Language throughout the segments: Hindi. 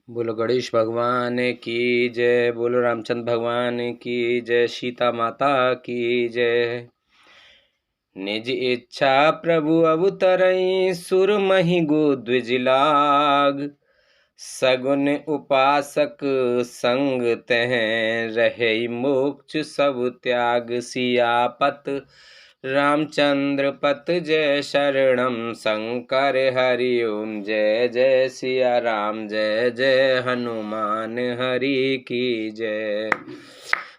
बोलो गणेश भगवान की जय। बोलो रामचंद्र भगवान की जय। सीता माता की जय। निज इच्छा प्रभु अवतरई सुरमहि गो द्विजलाग। सगुन उपासक संग तह रहे मोक्ष सब त्याग। सियापत रामचंद्र पत जय शरणम शंकर हरि ओम। जय जय सिया राम जय जय हनुमान हरि की जय।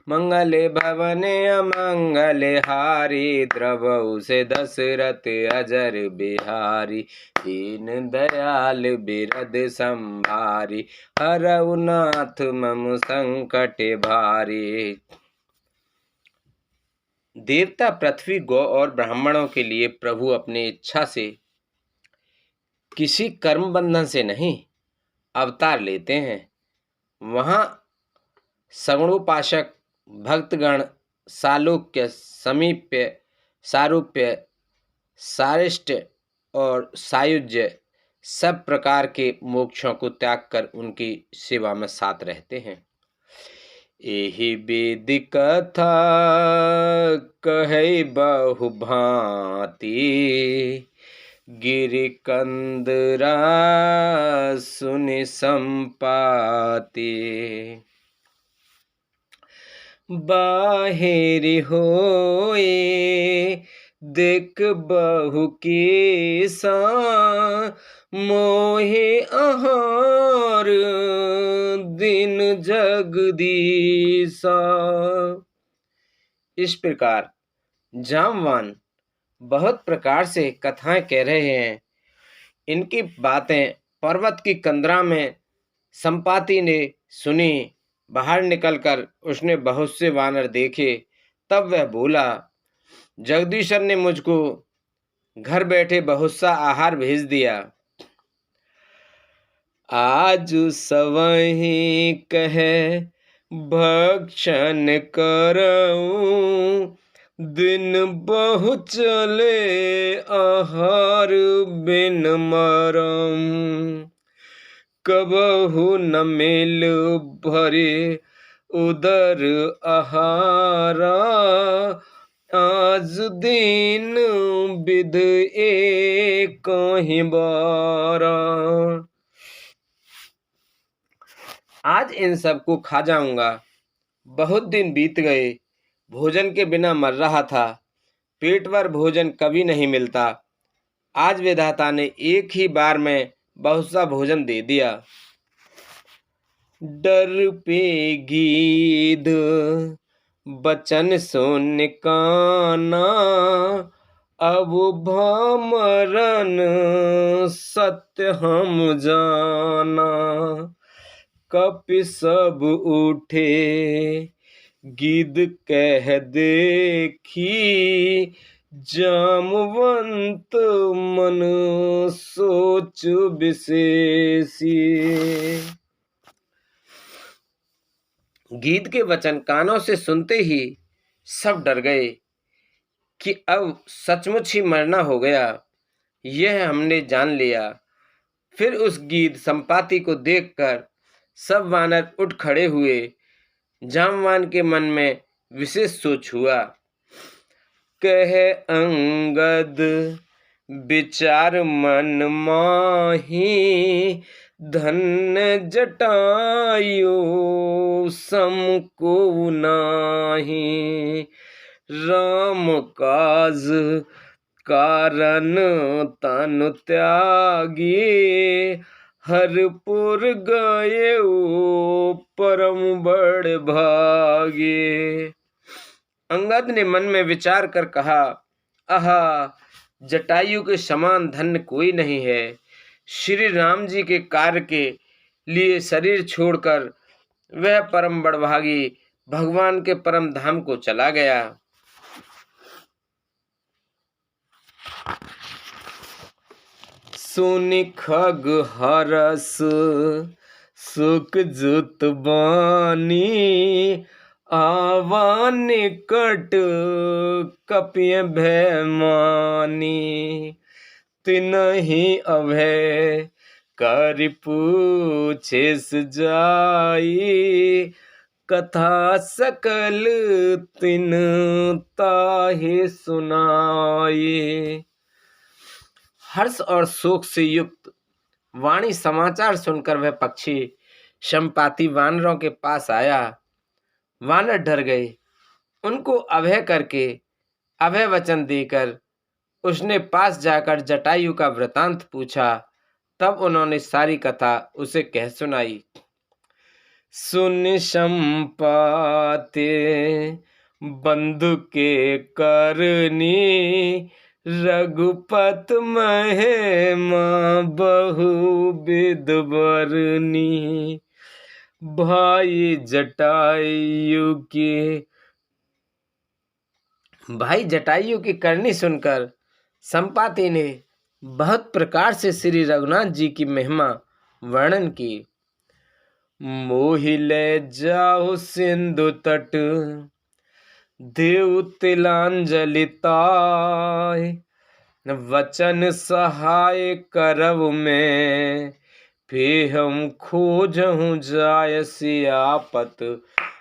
मंगले भवन अमंगल हारी द्रवहु से दशरथ अजर बिहारी। दीन दयाल बिरद संभारी हरऊ नाथ मम संकट भारी। देवता पृथ्वी गौ और ब्राह्मणों के लिए प्रभु अपनी इच्छा से किसी कर्म बंधन से नहीं अवतार लेते हैं। वहाँ सगुणोपासक भक्तगण सालोक्य समीप्य सारूप्य सारिष्ट और सायुज्य सब प्रकार के मोक्षों को त्याग कर उनकी सेवा में साथ रहते हैं। एहि वेद कथा कहै बहु भांति। गिरि कंदरा सुनि संपाति। बाहिर होए देख बहु केसा। मोहे आहार दिन जगदीसा। इस प्रकार जामवान बहुत प्रकार से कथाएं कह रहे हैं। इनकी बातें पर्वत की कंदरा में संपाति ने सुनी। बाहर निकलकर उसने बहुत से वानर देखे। तब वह बोला, जगदीश्वर ने मुझको घर बैठे बहुत सा आहार भेज दिया। आज सवही कहे भक्षण करऊं। दिन बहु चले आहार बिन मरऊं। कबहु न मिल भरे उदर आहारा। आज दीन विध एक ही बारा। आज इन सबको खा जाऊंगा। बहुत दिन बीत गए, भोजन के बिना मर रहा था। पेट भर भोजन कभी नहीं मिलता। आज विधाता ने एक ही बार में बहुत सा भोजन दे दिया। डर पे गीध बचन सुन काना। अब भमरन सत्य हम जाना। कपि सब उठे गिद्ध कह देखी। जामवंत मन सोच विशेषी। गीध के वचन कानों से सुनते ही सब डर गए कि अब सचमुच ही मरना हो गया। यह हमने जान लिया। फिर उस गीध संपाति को देखकर सब वानर उठ खड़े हुए। जामवान के मन में विशेष सोच हुआ। कहे अंगद विचार मन माही। धन्य जटायु समको नाही। राम काज कारण तन त्यागी। हरपुर गए परम बड़ भागे। अंगद ने मन में विचार कर कहा, आहा, जटायु के समान धन्य कोई नहीं है। श्री राम जी के कार्य के लिए शरीर छोड़कर वह परम बड़भागी भगवान के परम धाम को चला गया। सुनि खग हरस सुख जुत बानी। आवा निकट कपिय भय मानी। तिनहि अभय कर पूछे जाई, कथा सकल तिन ताहि सुनाई। हर्ष और शोक से युक्त वाणी समाचार सुनकर वह पक्षी संपाति वानरों के पास आया। वानर डर गए। उनको अभय करके अभय वचन देकर उसने पास जाकर जटायु का वृतांत पूछा। तब उन्होंने सारी कथा उसे कह सुनाई। सुन संपाते बंधु के करनी, रघुपत महिमा बहु विध बरनी। भाई जटायु की करनी सुनकर संपाति ने बहुत प्रकार से श्री रघुनाथ जी की महिमा वर्णन की। मोहि ले जाओ सिंधु तट, देव तिलांजलि ताय। वचन सहाय करव में, फेहम खोजहु जाय सियापत।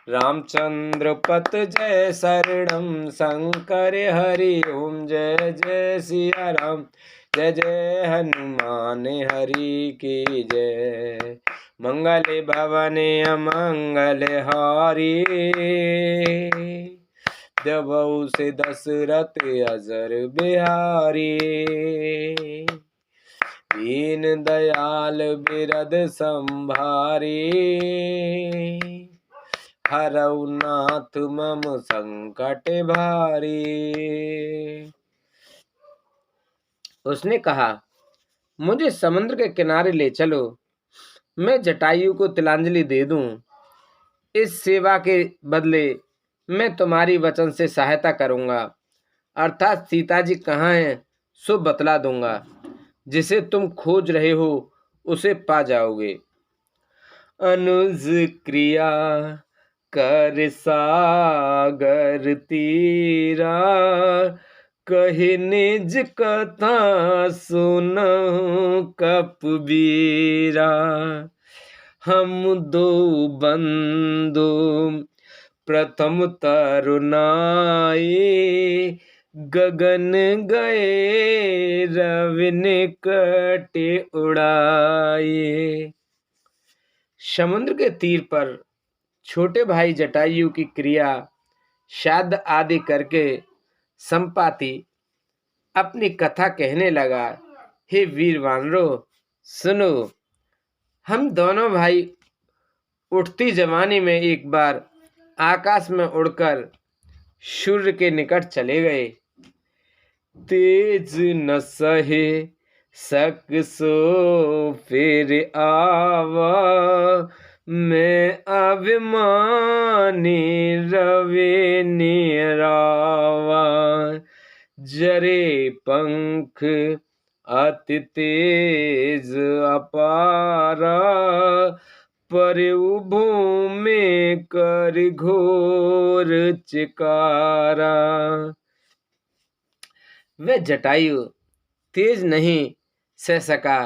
रामचंद्र पत जय शरणम, शंकर हरि ओम जय जय सिया राम। जय जय हनुमान हरि की जय। मंगल भवन अमंगल हारी, देवौ से दशरथ अजर बिहारी। दीन दयाल बिरद संभारी, हरौ नाथ मम संकट भारी। उसने कहा, मुझे समुद्र के किनारे ले चलो, मैं जटायु को तिलांजलि दे दूं। इस सेवा के बदले मैं तुम्हारी वचन से सहायता करूंगा, अर्थात सीता जी कहाँ हैं सो बतला दूंगा। जिसे तुम खोज रहे हो उसे पा जाओगे। अनुज क्रिया कर सागर तीरा, कहि निज कथा सुनहु कपबीरा। हम दो बंधु प्रथम तरुणाई, गगन गए रवि निकट उड़ाए। समुद्र के तीर पर छोटे भाई जटायु की क्रिया श्राद्ध आदि करके संपाति अपनी कथा कहने लगा। हे वीर वानरों, सुनो, हम दोनों भाई उठती जवानी में एक बार आकाश में उड़कर सूर्य के निकट चले गए। तेज न सहे सक सो फिर आवा, मैं अभिमानी रवि निरावा। जरे पंख अति तेज अपारा, परउ भूमि कर घोर चिकारा। वह जटायु तेज नहीं सह सका,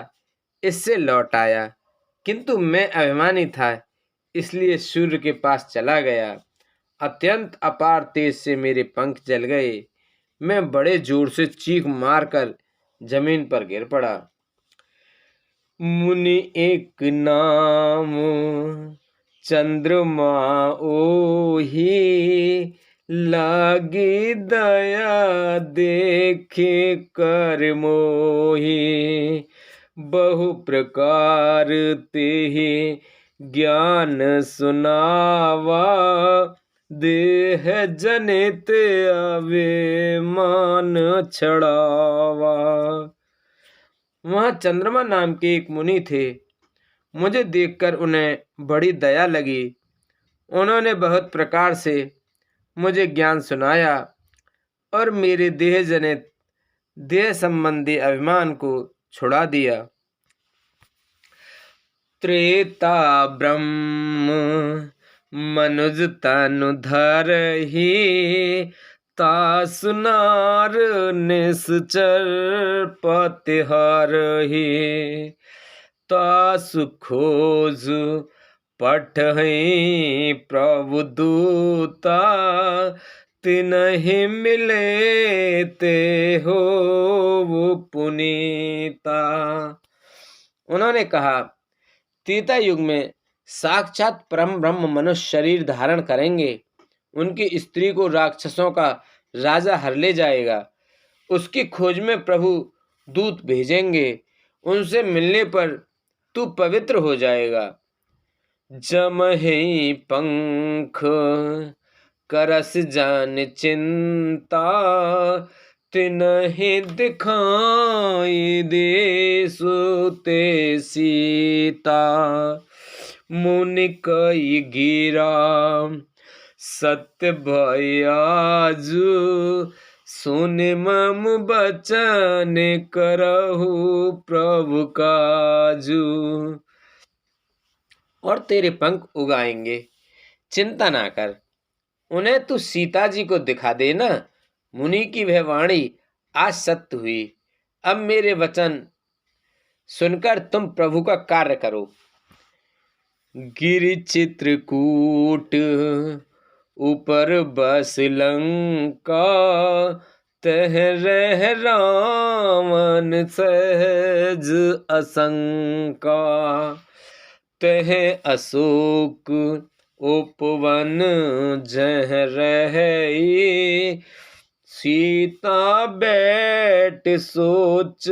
इससे लौट आया, किंतु मैं अभिमानी था इसलिए सूर्य के पास चला गया। अत्यंत अपार तेज से मेरे पंख जल गए। मैं बड़े जोर से चीख मारकर जमीन पर गिर पड़ा। मुनि एक नाम चंद्रमा ओही, लागी दया देखे कर मोही। बहु प्रकार तेहि ज्ञान सुनावा, देह जनित अभिमान छड़ावा। वहाँ चंद्रमा नाम के एक मुनि थे। मुझे देखकर उन्हें बड़ी दया लगी। उन्होंने बहुत प्रकार से मुझे ज्ञान सुनाया और मेरे देह जनित देह संबंधी अभिमान को छुड़ा दिया। त्रेता ब्रह्म मनुज तनु धरहि, तासु नार निश्चर पति हरहि। तास खोज पठहि प्रभु दूता, तिनहि मिले ते हो वो पुनीता। उन्होंने कहा, त्रेता युग में साक्षात परम ब्रह्म मनुष्य शरीर धारण करेंगे। उनकी स्त्री को राक्षसों का राजा हर ले जाएगा। उसकी खोज में प्रभु दूत भेजेंगे। उनसे मिलने पर तू पवित्र हो जाएगा। जमहि पंख करस जान चिंता, तिनहि दिखाई देसु ते सीता। मुनि कई गिरा सत्य भयाजु, सुन मम बचन करहु प्रभु काजू। और तेरे पंख उगाएंगे, चिंता ना कर, उन्हें तू सीता जी को दिखा देना। मुनि की वह वाणी आज सत्य हुई। अब मेरे वचन सुनकर तुम प्रभु का कार्य करो। गिरि चित्रकूट ऊपर बस लंका, तह रह रावण सहज असंका। तह अशोक उपवन जह रही, सीता बैठ सोच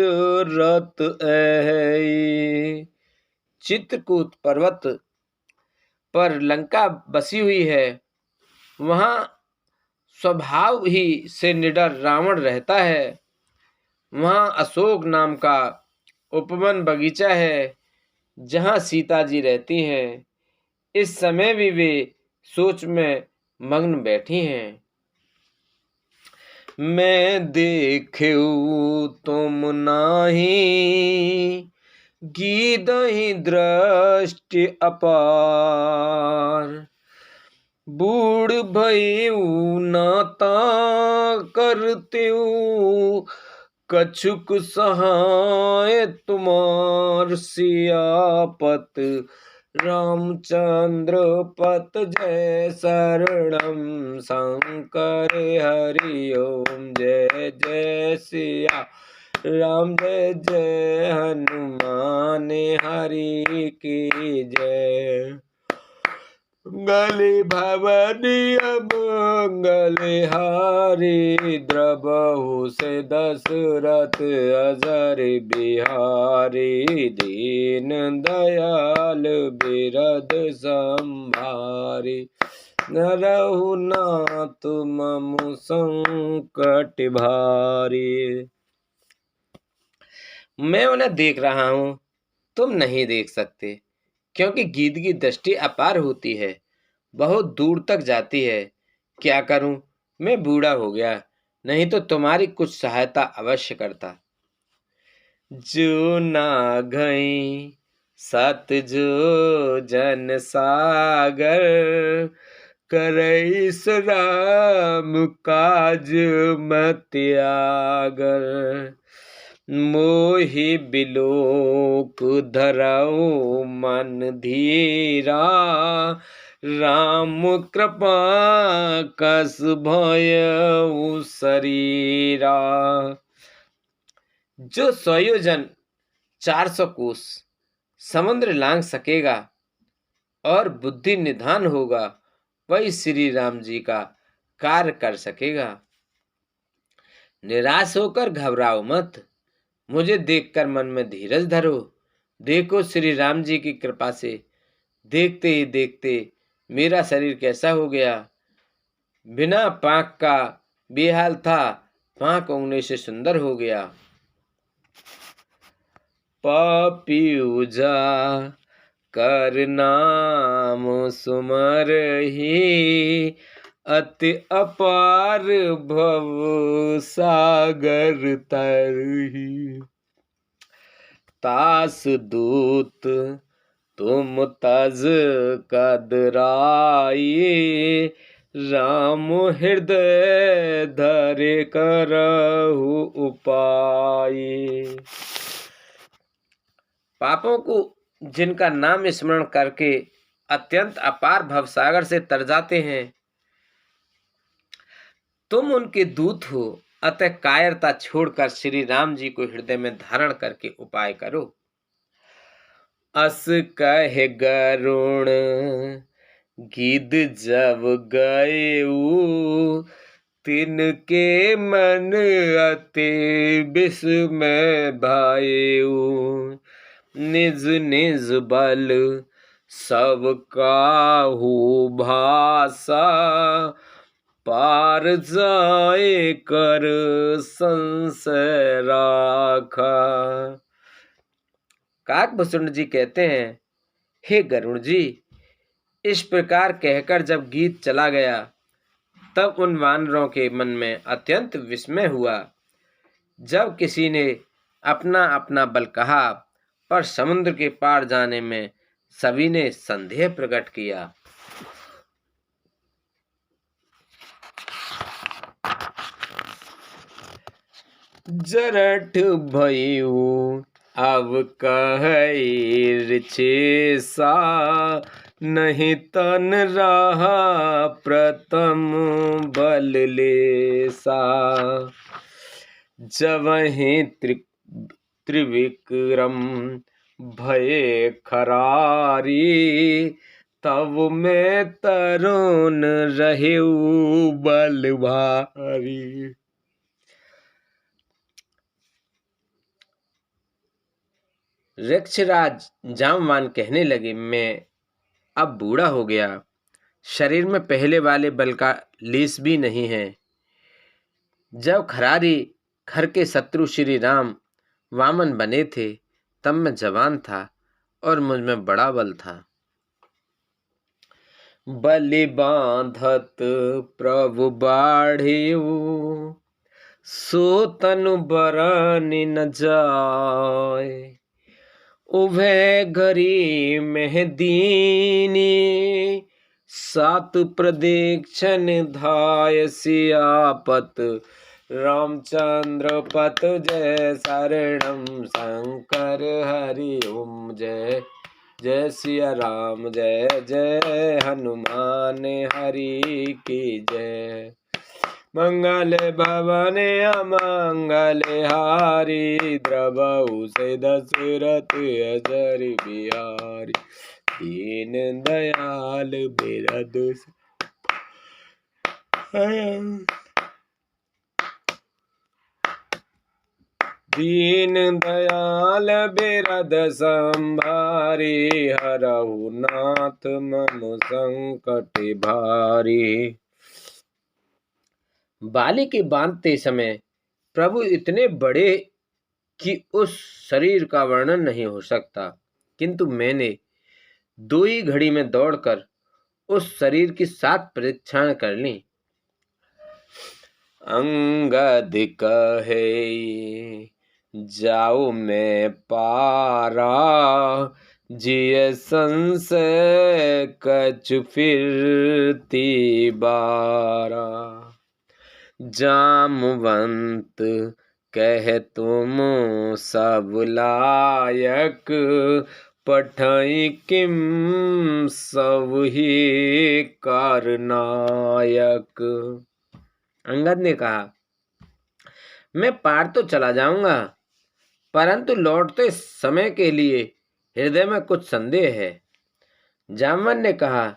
रत ऐ। चित्रकूट पर्वत पर लंका बसी हुई है। वहां स्वभाव ही से निडर रावण रहता है। वहां अशोक नाम का उपवन बगीचा है, जहां सीता जी रहती हैं। इस समय भी वे सोच में मग्न बैठी हैं। मैं देखूं तुम नाही, गीदहि दृष्टि अपार। बूढ़ भयऊ नाता करतेऊ, कछुक सहाय तुमार। सियापत रामचंद्र पत जय शरणम, शंकर हरि ओम जय जय सिया राम, जय जय हनुमान हरि की जय। मंगल भवनी मंगल हारी, द्रबहु से दशरथ अजर बिहारी। दीन दयाल बिरद संभारी, नरहु नाथ मम संकट भारी। मैं उन्हें देख रहा हूँ, तुम नहीं देख सकते, क्योंकि गीध की दृष्टि अपार होती है, बहुत दूर तक जाती है। क्या करूं, मैं बूढ़ा हो गया, नहीं तो तुम्हारी कुछ सहायता अवश्य करता। जो ना गई सत जो जन सागर, करई राम काज मत्यागर। मोहि बिलोक धरऊ मन धीरा, राम कृपा कस भयउ शरीरा। जो 100 योजन 400 कोस समुद्र लांघ सकेगा और बुद्धि निधान होगा, वही श्री राम जी का कार्य कर सकेगा। निराश होकर घबराओ मत, मुझे देखकर मन में धीरज धरो। देखो श्री राम जी की कृपा से देखते ही देखते मेरा शरीर कैसा हो गया। बिना पाक का बेहाल था, पाक उगने से सुंदर हो गया। पापीजा कर नाम सुमरहि, अति अपार भव सागर तरहि। तास दूत तुम तज कदराई, राम हृदय धरे करहु उपाय। पापों को जिनका नाम स्मरण करके अत्यंत अपार भवसागर से तर जाते हैं, तुम उनके दूत हो, अतः कायरता छोड़कर श्री राम जी को हृदय में धारण करके उपाय करो। अस कह गरुण गिद जब गए, तिनके मन अति विस्मय भायु। निज निज बल सब काहू भाषा, पार जाए कर संशय राखा। काकभूषण जी कहते हैं, हे गरुण जी, इस प्रकार कहकर जब गीत चला गया, तब उन वानरों के मन में अत्यंत विस्मय हुआ। जब किसी ने अपना अपना बल कहा, पर समुद्र के पार जाने में सभी ने संदेह प्रकट किया। जरठ भयु अब कहै सा, नहीं तन रहा प्रथम बल लेसा। जबहि त्रिविक्रम भय खरारी, तब में तरुण रहु बल भारी। वृक्षराज जामवान कहने लगे, मैं अब बूढ़ा हो गया, शरीर में पहले वाले बल का लेस भी नहीं है। जब खरारी खर के शत्रु श्री राम वामन बने थे, तब मैं जवान था और मुझ में बड़ा बल था। बलि बांधत प्रभु बाढ़ियो, सो तनु बरनि न जाय। उभय घरी में दीनी, सात प्रदीक्षण धाय सियापत। रामचंद्र पत जय शरणम शंकर हरि ओम। जय जय सिया राम, जय जय हनुमान हरि की जय। मंगल भवन अमंगल हारी, द्रवहु से दशरथ अजर बिहारी। दीन दयाल बिरद दीन दयाल बिरद संभारी, हरहु नाथ मम संकट भारी। बाली के बांधते समय प्रभु इतने बड़े कि उस शरीर का वर्णन नहीं हो सकता, किंतु मैंने 2 ही घड़ी में दौड़कर उस शरीर की 7 परीक्षाएं कर ली। अंगद कहे जाओ मैं पारा, जिय संशय कछु फिरती बारा। जामवंत कह तुम सब लायक, पठई किम सब ही कारनायक। अंगद ने कहा, मैं पार तो चला जाऊंगा, परंतु लौटते समय के लिए हृदय में कुछ संदेह है। जामवन ने कहा,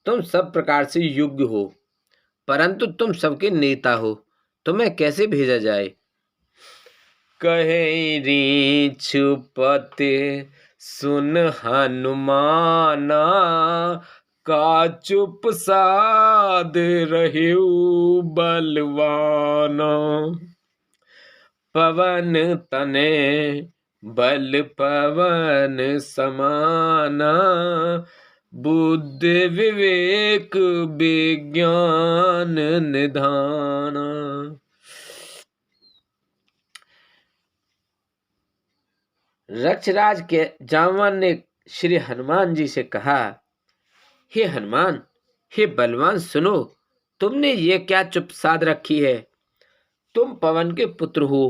तुम सब प्रकार से योग्य हो, परंतु तुम सबके नेता हो, तुम्हें कैसे भेजा जाए। कहे रीछुपते सुन हनुमाना, का चुप साध रहु बलवाना। पवन तने बल पवन समाना, बुद्धि विवेक विज्ञान निधाना। रक्षराज के जामवन ने श्री हनुमान जी से कहा, हे हनुमान, हे बलवान, सुनो, तुमने ये क्या चुप साध रखी है। तुम पवन के पुत्र हो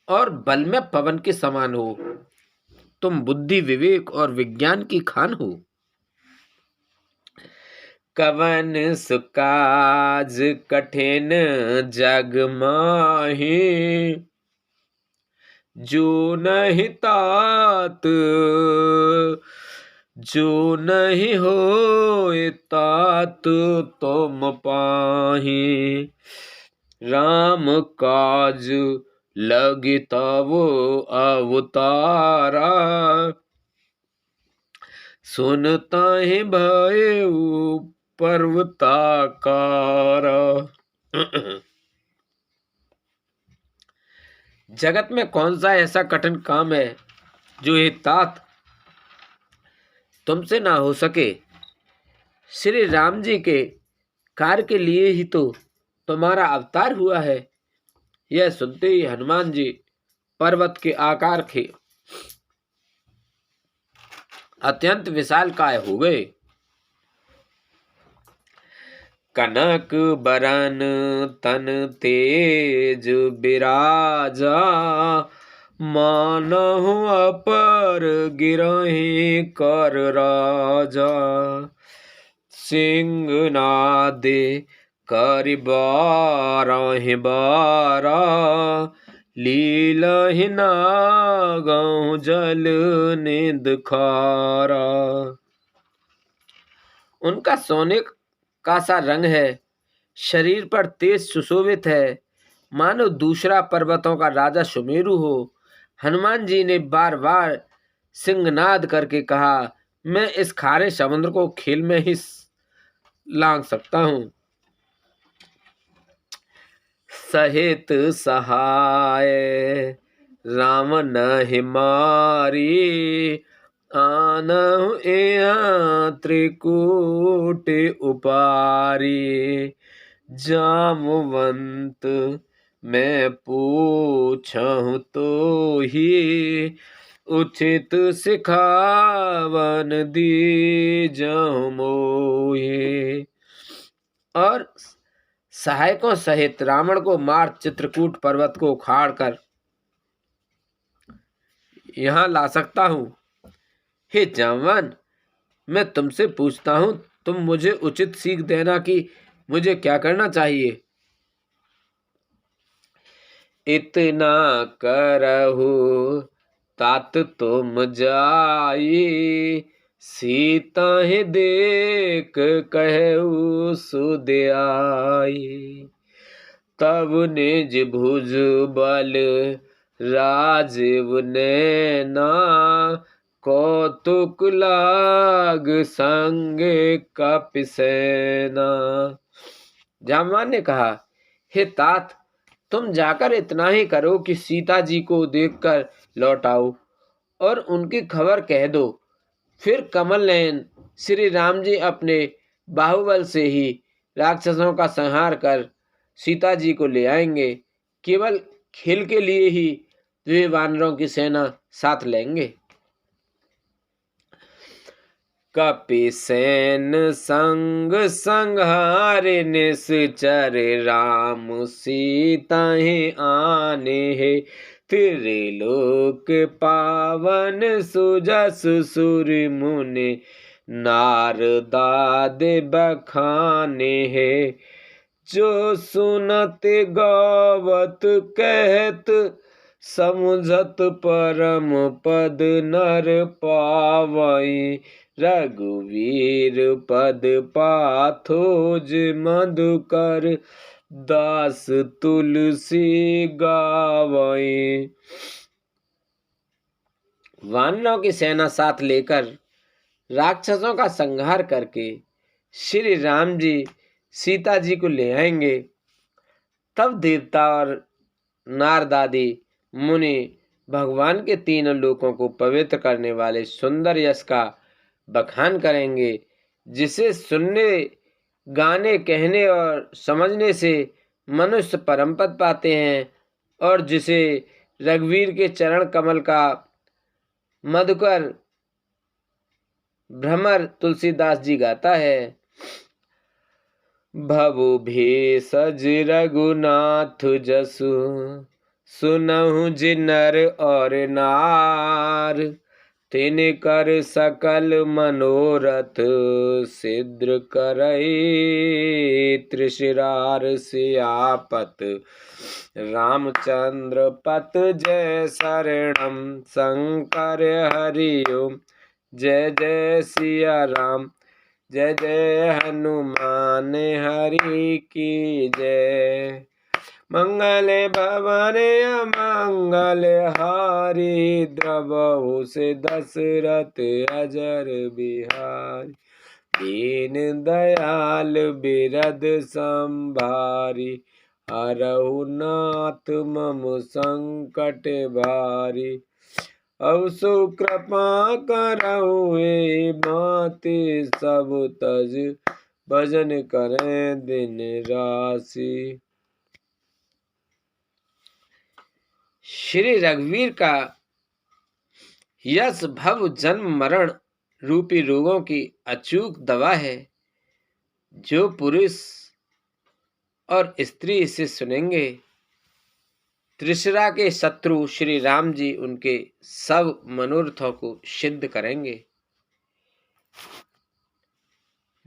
और बल में पवन के समान हो। तुम बुद्धि विवेक और विज्ञान की खान हो। कवन सुकाज कठिन जग माहि, जो नहीं तात जो नहीं होए तात तुम पाहि। राम काज लगी तब अवतारा, सुनता ही भयउ पर्वताकार। जगत में कौन सा ऐसा कठिन काम है जो हे तात तुमसे ना हो सके। श्री राम जी के कार्य के लिए ही तो तुम्हारा अवतार हुआ है। यह सुनते ही हनुमान जी पर्वत के आकार के अत्यंत विशालकाय हो गए। कनक बरन तन तेज बिराजा, मानहु अपर गिरहि कर राजा। सिंहनादे करि बारहि बारा, लीलहि नागहु जल निध खारा। उनका सोने का सा रंग है, शरीर पर तेज सुशोभित है, मानो दूसरा पर्वतों का राजा सुमेरु हो। हनुमान जी ने बार बार सिंहनाद करके कहा, मैं इस खारे समुद्र को खेल में ही लांघ सकता हूँ। सहित सहाय राम नहि मारी, आनहु एहाँ त्रिकूट उपारी। जामवंत मैं पूछहु तो ही, उचित सिखावन दीजहु मोहि। और सहायकों सहित रावण को मार चित्रकूट पर्वत को उखाड़ कर यहाँ ला सकता हूँ। हे जामवन, मैं तुमसे पूछता हूँ, तुम मुझे उचित सीख देना कि मुझे क्या करना चाहिए। इतना करहु तात तुम जाई, सीता ही देख कहु सुध आई। तब निज भुज बल राजीव नैना, कौतुक लाग संगे कपिसेना। जामवान ने कहा, हे तात, तुम जाकर इतना ही करो कि सीता जी को देखकर लौट आओ और उनकी खबर कह दो। फिर कमल नयन श्री राम जी अपने बाहुबल से ही राक्षसों का संहार कर सीता जी को ले आएंगे। केवल खेल के लिए ही वे वानरों की सेना साथ लेंगे। कपिसेन संग संहारे निश्चर, राम सीता ही आने है। त्रिलोक पावन सुजस सुर मुनि, नारदादि बखाने है। जो सुनत गावत कहत, समुझत परम पद नर पावई। रघुवीर पद पाथोज मधुकर, दास तुलसी गावई। वानरों की सेना साथ लेकर राक्षसों का संहार करके श्री राम जी सीता जी को ले आएंगे। तब देवता और नारदादि मुनि भगवान के तीनों लोकों को पवित्र करने वाले सुंदर यश का बखान करेंगे, जिसे सुनने, गाने, कहने और समझने से मनुष्य परम पद पाते हैं, और जिसे रघुवीर के चरण कमल का मधुकर भ्रमर तुलसीदास जी गाता है। भवु भेषज रघुनाथ जसु, सुनहु जिनर और नार। तिन कर सकल मनोरथ सिद्ध करई, त्रिशिरार सियापत रामचंद्र पत जय शरणम, शंकर हरि ओम जय जय सिया राम, जय जय हनुमान हरि की जय। मंगल भवन अमंगल हारी, द्रवहु से दशरथ अजर बिहारी, दीन दयाल बिरद संभारी, हरहु नाथ मम संकट भारी, अब सु कृपा करहु ए माते, सब तज भजन करें दिन राशि। श्री रघुवीर का यश भव जन्म मरण रूपी रोगों की अचूक दवा है। जो पुरुष और स्त्री इसे सुनेंगे, त्रिशरा के शत्रु श्री राम जी उनके सब मनोरथों को सिद्ध करेंगे।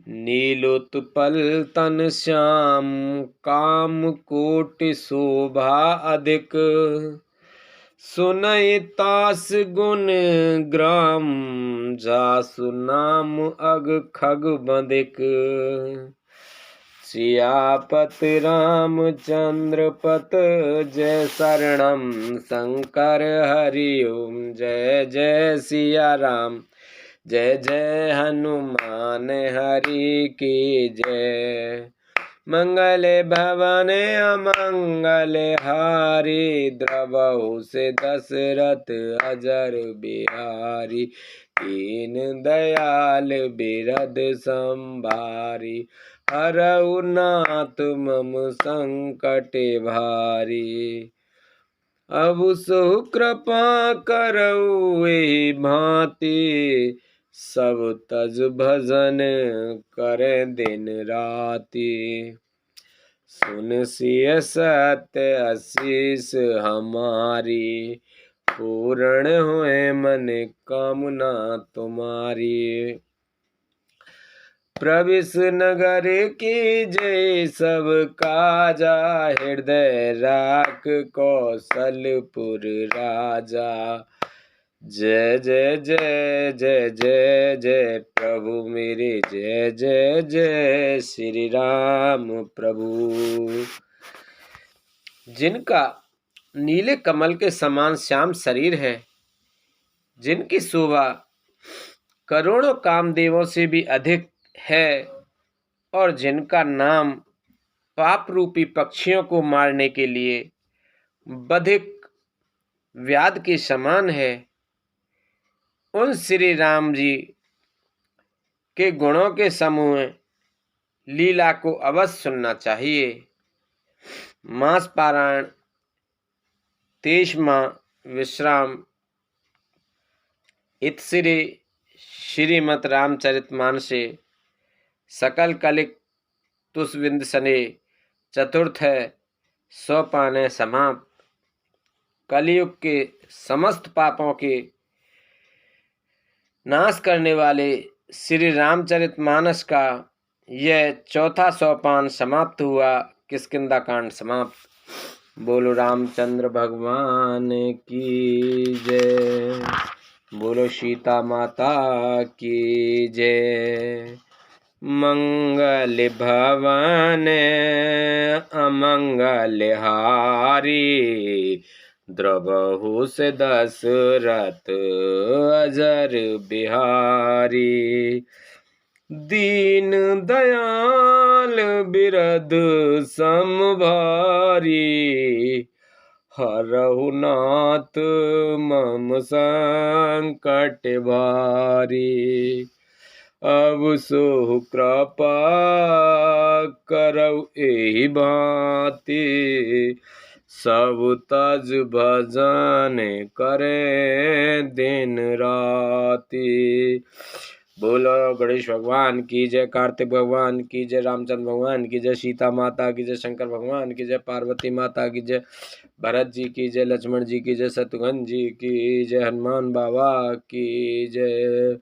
नीलोत्पल तन श्याम, काम कोटि शोभा अधिक, सुनई तास गुण ग्राम, जासु नाम अग खग बंदिक, सियापत रामचंद्र पत जय शरणम, शंकर हरि ओम जय जय सिया राम, जय जय हनुमान हरि की जय। मंगल भवन अमंगल हारी, द्रवहु से दशरथ अजर बिहारी, दीन दयाल बिरद संभारी, हरहु नाथ मम संकट भारी, अब सु कृपा करहु एहि भांति, सब तज भजन करे दिन राति, सुन सिय सत्य आशीष हमारी, पूर्ण हुए मन कामना तुम्हारी, प्रविश नगर की जय सब काजा, हृदय राख कौशलपुर राजा, जय जय जय जय जय जय प्रभु मेरे, जय जय जय श्री राम प्रभु। जिनका नीले कमल के समान श्याम शरीर है, जिनकी शोभा करोड़ों कामदेवों से भी अधिक है, और जिनका नाम पाप रूपी पक्षियों को मारने के लिए बधिक व्याध के समान है, उन श्री राम जी के गुणों के समूह लीला को अवश्य सुनना चाहिए। मास पारायण 23वां विश्राम इतश्री श्रीमद् रामचरितमानसे सकल कलिक तुषविंद सने चतुर्थ सोपान समाप्त। कलियुग के समस्त पापों के नाश करने वाले श्री रामचरितमानस का यह चौथा सोपान समाप्त हुआ। किष्किंधा कांड समाप्त। बोलो रामचंद्र भगवान की जय, बोलो सीता माता की जय। मंगल भवन अमंगल हारी, द्रवहु से दशरथ अजर बिहारी, दीन दयाल बिरद समभारी, हरहु नाथ मम संकट भारी। अब सो कृपा करौ एहि भांति, सब तज भजन करे दिन राति। बोलो गणेश भगवान की जय, कार्तिक भगवान की जय, रामचंद्र भगवान की जय, सीता माता की जय, शंकर भगवान की जय, पार्वती माता की जय, भरत जी की जय, लक्ष्मण जी की जय, शत्रुघ्न जी की जय, हनुमान बाबा की जय।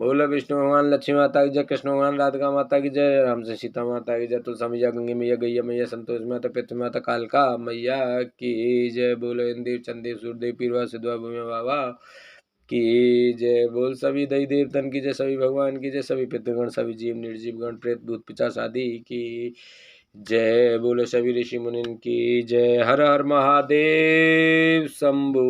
बोलो विष्णु भगवान लक्ष्मी माता की जय, कृष्ण भगवान राधिका माता की जय, राम से सीता माता की जय, तुलसा मैया, गंगे मैया, गैया मैया, संतोष माता, पृथ्वी माता, कालका मैया की जय। बोलो इंद्र चंदेव सूर्यदेव पीरवा सिद्धवा भूमि बाबा की जय। बोल सभी दई देवतन की जय, सभी भगवान की जय, सभी पितृगण, सभी जीव निर्जीव गण, प्रेत भूत पिशाच आदि की जय। बोलो सभी ऋषि मुनिन की जय। हर हर महादेव शंभू।